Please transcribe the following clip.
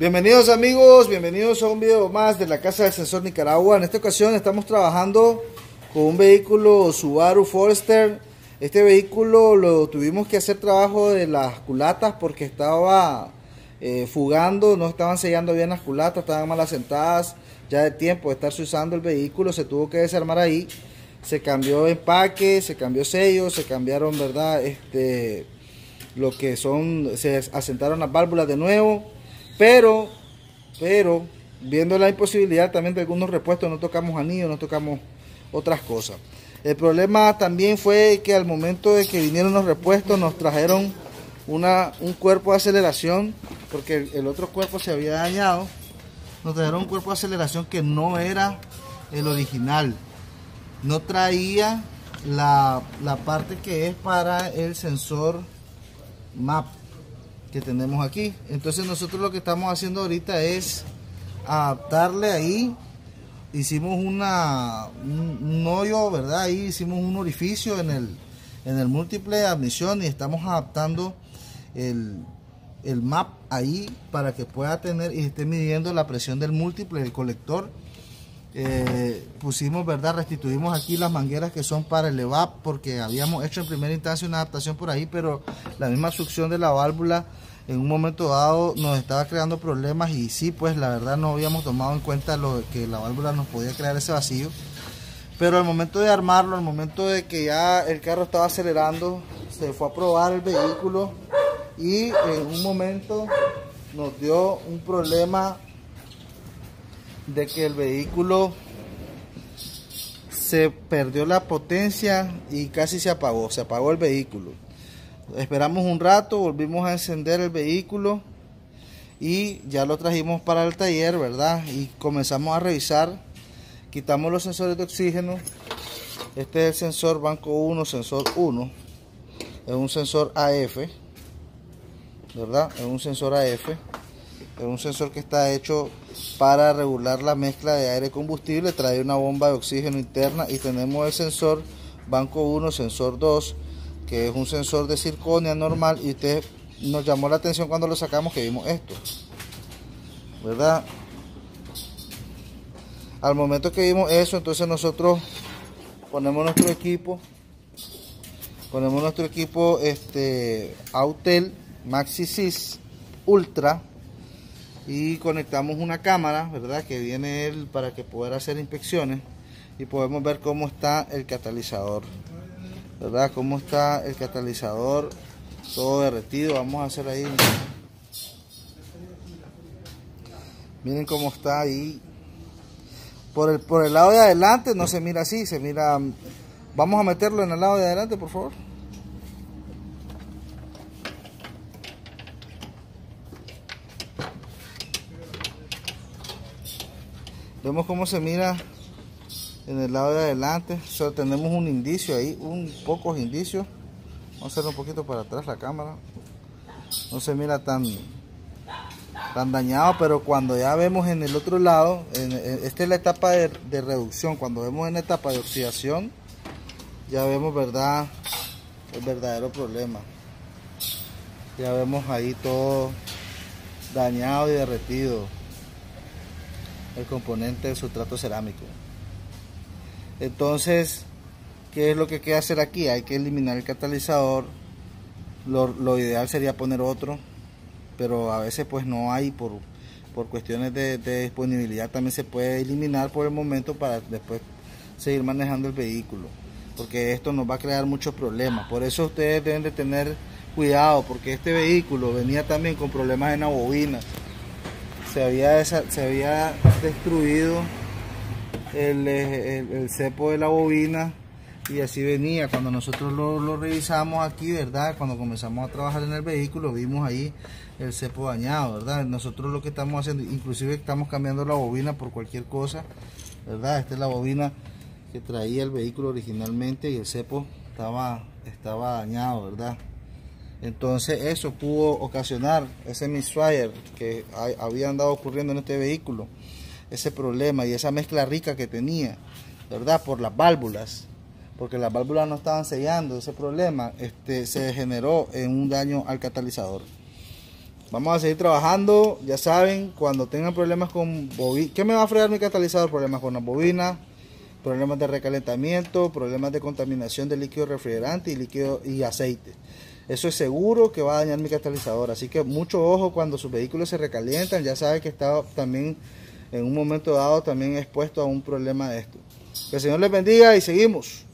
Bienvenidos amigos, bienvenidos a un video más de la Casa del Sensor Nicaragua. En esta ocasión estamos trabajando con un vehículo Subaru Forester. Este vehículo lo tuvimos que hacer trabajo de las culatas porque estaba fugando, no estaban sellando bien las culatas, estaban mal asentadas. Ya de tiempo de estarse usando el vehículo se tuvo que desarmar ahí. Se cambió empaque, se cambió sellos, se cambiaron, ¿verdad? Lo que son, se asentaron las válvulas de nuevo. Pero viendo la imposibilidad también de algunos repuestos, no tocamos anillos, no tocamos otras cosas. El problema también fue que al momento de que vinieron los repuestos nos trajeron un cuerpo de aceleración, porque el otro cuerpo se había dañado. Nos trajeron un cuerpo de aceleración que no era el original, no traía la parte que es para el sensor MAP que tenemos aquí. Entonces nosotros lo que estamos haciendo ahorita es adaptarle ahí. Hicimos un hoyo, ¿verdad? Ahí hicimos un orificio en el múltiple de admisión y estamos adaptando el MAP ahí para que pueda tener y esté midiendo la presión del múltiple, del colector. Pusimos, ¿verdad? Restituimos aquí las mangueras que son para el EVAP, porque habíamos hecho en primera instancia una adaptación por ahí, pero la misma succión de la válvula en un momento dado nos estaba creando problemas y sí, pues la verdad no habíamos tomado en cuenta que la válvula nos podía crear ese vacío. Pero al momento de armarlo, al momento de que ya el carro estaba acelerando, se fue a probar el vehículo y en un momento nos dio un problema de que el vehículo se perdió la potencia y casi se apagó el vehículo. Esperamos un rato, volvimos a encender el vehículo y ya lo trajimos para el taller, ¿verdad? Y comenzamos a revisar, quitamos los sensores de oxígeno. Este es el sensor banco 1, sensor 1, es un sensor AF, ¿verdad? Es un sensor AF. Es un sensor que está hecho para regular la mezcla de aire y combustible. Trae una bomba de oxígeno interna. Y tenemos el sensor banco 1, sensor 2, que es un sensor de circonia normal. Y usted nos llamó la atención cuando lo sacamos, que vimos esto, ¿verdad? Al momento que vimos eso, entonces nosotros ponemos nuestro equipo Autel MaxiSys Ultra y conectamos una cámara, ¿verdad? Que viene él para que pueda hacer inspecciones y podemos ver cómo está el catalizador, ¿verdad? Cómo está el catalizador todo derretido. Vamos a hacer ahí, miren cómo está ahí. Por el lado de adelante no se mira así, se mira. Vamos a meterlo en el lado de adelante, por favor. Vemos cómo se mira en el lado de adelante. Solo tenemos un indicio ahí, pocos indicios. Vamos a hacerlo un poquito para atrás la cámara. No se mira tan dañado, pero cuando ya vemos en el otro lado, esta es la etapa de reducción. Cuando vemos en la etapa de oxidación, ya vemos, ¿verdad?, el verdadero problema. Ya vemos ahí todo dañado y derretido, el componente del sustrato cerámico. Entonces, ¿qué es lo que hay que hacer aquí? Hay que eliminar el catalizador. Lo ideal sería poner otro, pero a veces pues no hay, por cuestiones de disponibilidad. También se puede eliminar por el momento para después seguir manejando el vehículo, porque esto nos va a crear muchos problemas. Por eso ustedes deben de tener cuidado, porque este vehículo venía también con problemas en la bobina. Se había destruido el cepo de la bobina y así venía. Cuando nosotros lo revisamos aquí, ¿verdad? Cuando comenzamos a trabajar en el vehículo, vimos ahí el cepo dañado, ¿verdad? Nosotros lo que estamos haciendo, inclusive estamos cambiando la bobina por cualquier cosa, ¿verdad? Esta es la bobina que traía el vehículo originalmente y el cepo estaba dañado, ¿verdad? Entonces eso pudo ocasionar ese misfire que había andado ocurriendo en este vehículo, ese problema y esa mezcla rica que tenía, ¿verdad? Por las válvulas, porque las válvulas no estaban sellando. Ese problema se generó en un daño al catalizador. Vamos a seguir trabajando. Ya saben, cuando tengan problemas con bobina, ¿qué me va a fregar mi catalizador? Problemas con la bobina, problemas de recalentamiento, problemas de contaminación de líquido refrigerante y líquido y aceite. Eso es seguro que va a dañar mi catalizador. Así que mucho ojo cuando sus vehículos se recalientan. Ya saben que está también en un momento dado también expuesto a un problema de esto. Que el Señor les bendiga y seguimos.